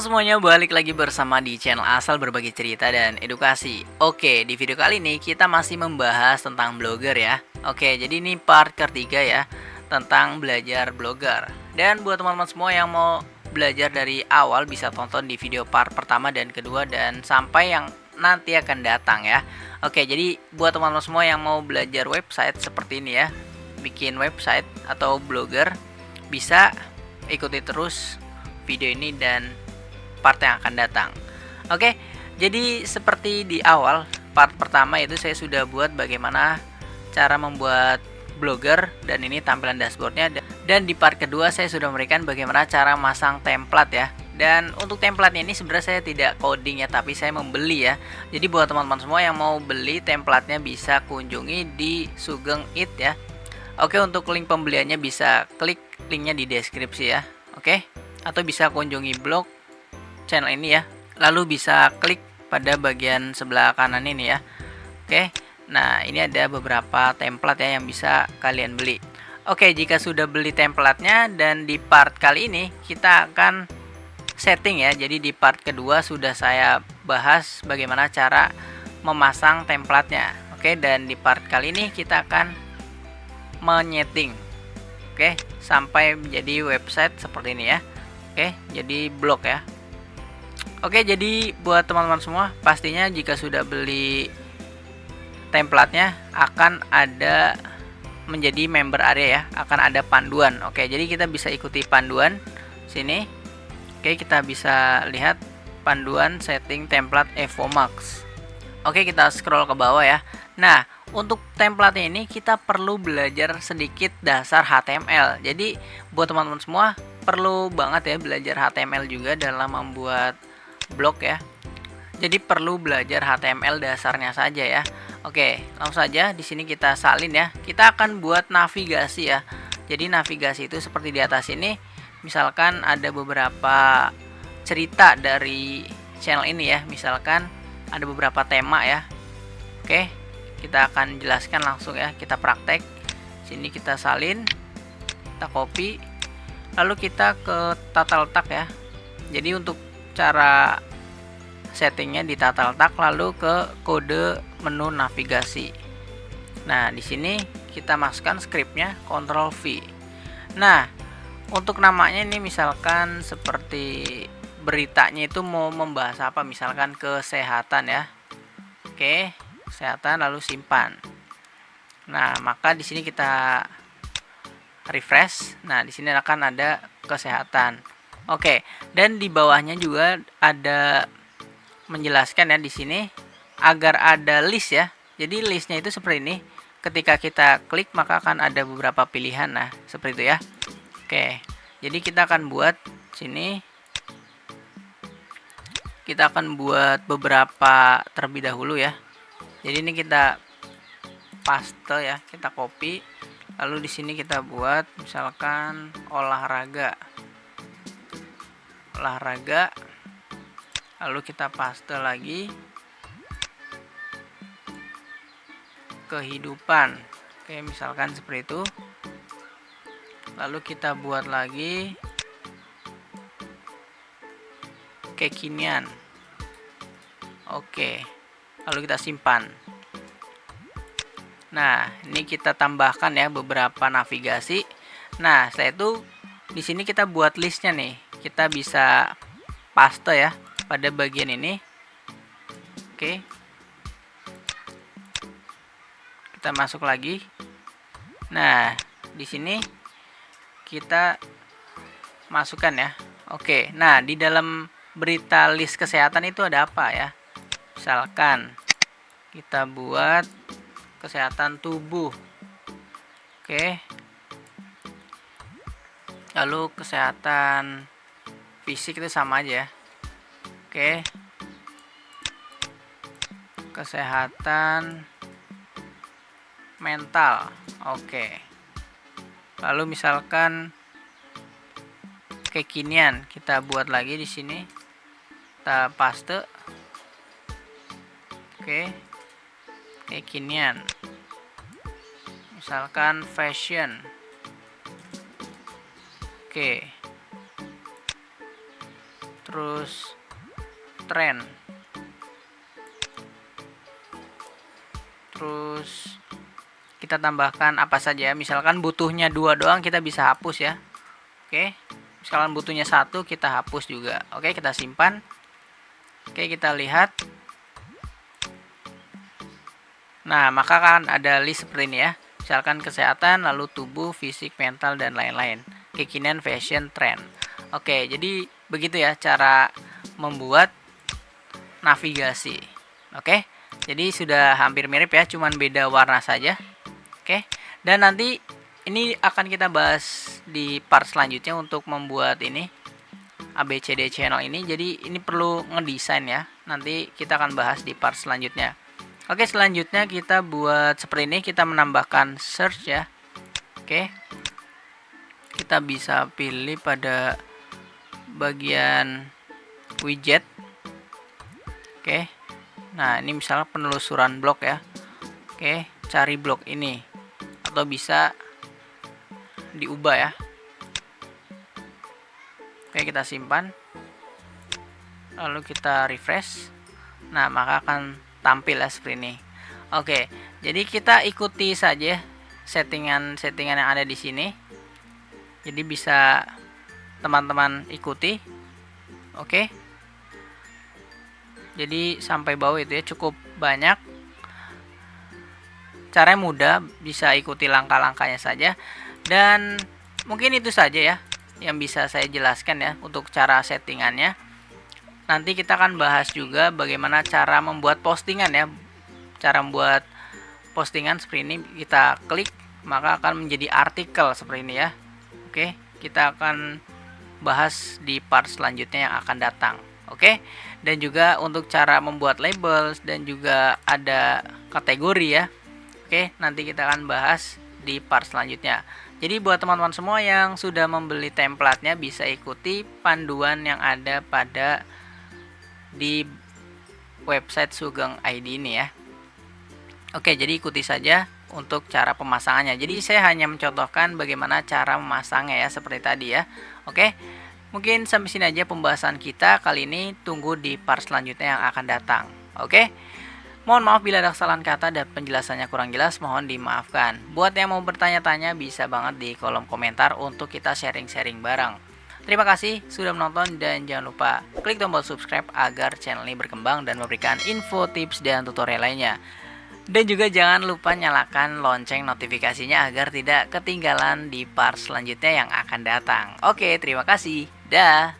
semuanya, balik lagi bersama di channel Asal Berbagi Cerita dan Edukasi. Oke, di video kali ini kita masih membahas tentang blogger ya. Oke, jadi ini part ketiga ya, tentang belajar blogger. Dan buat teman-teman semua yang mau belajar dari awal bisa tonton di video part pertama dan kedua dan sampai yang nanti akan datang ya. Oke, jadi buat teman-teman semua yang mau belajar website seperti ini ya, bikin website atau blogger, bisa ikuti terus video ini dan part yang akan datang. Oke, jadi seperti di awal part pertama itu saya sudah buat bagaimana cara membuat blogger dan ini tampilan dashboardnya, dan di part kedua saya sudah memberikan bagaimana cara masang template ya. Dan untuk template ini sebenarnya saya tidak coding ya, tapi saya membeli ya. Jadi buat teman-teman semua yang mau beli templatenya bisa kunjungi di Sugeng It ya. Oke, untuk link pembeliannya bisa klik linknya di deskripsi ya. Oke, atau bisa kunjungi blog channel ini ya, lalu bisa klik pada bagian sebelah kanan ini ya. Oke, nah ini ada beberapa template ya yang bisa kalian beli. Oke, jika sudah beli templatenya, dan di part kali ini kita akan setting ya. Jadi di part kedua sudah saya bahas bagaimana cara memasang templatenya. Oke, dan di part kali ini kita akan menyeting, oke, sampai menjadi website seperti ini ya. Oke, jadi blog ya. Oke, jadi buat teman-teman semua, pastinya jika sudah beli templatenya akan ada menjadi member area ya, akan ada panduan. Oke, jadi kita bisa ikuti panduan sini. Oke, kita bisa lihat panduan setting template Evo Max. Oke, kita scroll ke bawah ya. Nah, untuk template ini kita perlu belajar sedikit dasar HTML. Jadi buat teman-teman semua perlu banget ya belajar HTML juga dalam membuat blog ya. Jadi perlu belajar HTML dasarnya saja ya. Oke, langsung saja di sini kita salin ya. Kita akan buat navigasi ya. Jadi navigasi itu seperti di atas ini. Misalkan ada beberapa cerita dari channel ini ya. Misalkan ada beberapa tema ya. Oke, kita akan jelaskan langsung ya. Kita praktek. Sini kita salin, kita copy, lalu kita ke tata letak ya. Jadi untuk cara settingnya di tata letak, lalu ke kode menu navigasi. Nah, di sini kita masukkan scriptnya, Ctrl V. Nah, untuk namanya ini misalkan seperti beritanya itu mau membahas apa, misalkan kesehatan ya. Oke, kesehatan, lalu simpan. Nah, maka di sini kita refresh. Nah, di sini akan ada kesehatan. Oke, dan di bawahnya juga ada menjelaskan ya di sini agar ada list ya. Jadi listnya itu seperti ini. Ketika kita klik maka akan ada beberapa pilihan. Nah, seperti itu ya. Oke, jadi kita akan buat sini. Kita akan buat beberapa terlebih dahulu ya. Jadi ini kita paste ya, kita copy. Lalu di sini kita buat misalkan olahraga, lalu kita paste lagi kehidupan. Oke, misalkan seperti itu. Lalu kita buat lagi kekinian. Oke, lalu kita simpan. Nah, ini kita tambahkan ya beberapa navigasi. Nah, setelah itu di sini kita buat listnya nih. Kita bisa paste ya pada bagian ini. Oke. Kita masuk lagi. Nah, di sini kita masukkan ya. Oke. Nah, di dalam berita list kesehatan itu ada apa ya? Misalkan kita buat kesehatan tubuh. Oke. Lalu kesehatan fisik itu sama aja ya. Oke. Kesehatan mental. Oke. Lalu misalkan kekinian, kita buat lagi di sini. Kita paste. Oke. Kekinian. Misalkan fashion. Oke. terus trend, terus kita tambahkan apa saja, misalkan butuhnya 2 doang kita bisa hapus ya. Oke, misalkan butuhnya 1 kita hapus juga. Oke, kita simpan. Oke, kita lihat. Nah, maka kan ada list seperti ini ya. Misalkan kesehatan, lalu tubuh, fisik, mental, dan lain-lain. Kekinian, fashion, trend. Oke, jadi begitu ya cara membuat navigasi. Oke, jadi sudah hampir mirip ya, cuman beda warna saja. Oke, dan nanti ini akan kita bahas di part selanjutnya untuk membuat ini ABCD channel ini. Jadi ini perlu ngedesain ya. Nanti kita akan bahas di part selanjutnya. Oke, selanjutnya kita buat seperti ini, kita menambahkan search ya. Oke, kita bisa pilih pada bagian widget. Oke, nah ini misalnya penelusuran blog ya. Oke, cari blog ini, atau bisa diubah ya. Oke, kita simpan, lalu kita refresh. Nah, maka akan tampil ya seperti ini. Oke, jadi kita ikuti saja settingan yang ada di sini. Jadi bisa teman-teman ikuti. Oke, jadi sampai bawah itu ya, cukup banyak. Caranya mudah, bisa ikuti langkah-langkahnya saja. Dan mungkin itu saja ya yang bisa saya jelaskan ya untuk cara settingannya. Nanti kita akan bahas juga bagaimana cara membuat postingan ya. Cara membuat postingan seperti ini, kita klik maka akan menjadi artikel seperti ini ya. Oke, kita akan bahas di part selanjutnya yang akan datang. Oke, dan juga untuk cara membuat labels dan juga ada kategori ya. Oke, nanti kita akan bahas di part selanjutnya. Jadi buat teman-teman semua yang sudah membeli templatenya, bisa ikuti panduan yang ada pada di website Sugeng ID ini ya. Oke, jadi ikuti saja untuk cara pemasangannya. Jadi saya hanya mencontohkan bagaimana cara memasangnya ya, seperti tadi ya. Oke, mungkin sampai sini aja pembahasan kita kali ini. Tunggu di part selanjutnya yang akan datang. Oke, mohon maaf bila ada kesalahan kata dan penjelasannya kurang jelas, mohon dimaafkan. Buat yang mau bertanya-tanya bisa banget di kolom komentar untuk kita sharing-sharing bareng. Terima kasih sudah menonton dan jangan lupa klik tombol subscribe agar channel ini berkembang dan memberikan info, tips, dan tutorial lainnya. Dan juga jangan lupa nyalakan lonceng notifikasinya agar tidak ketinggalan di part selanjutnya yang akan datang. Oke, terima kasih. Dah.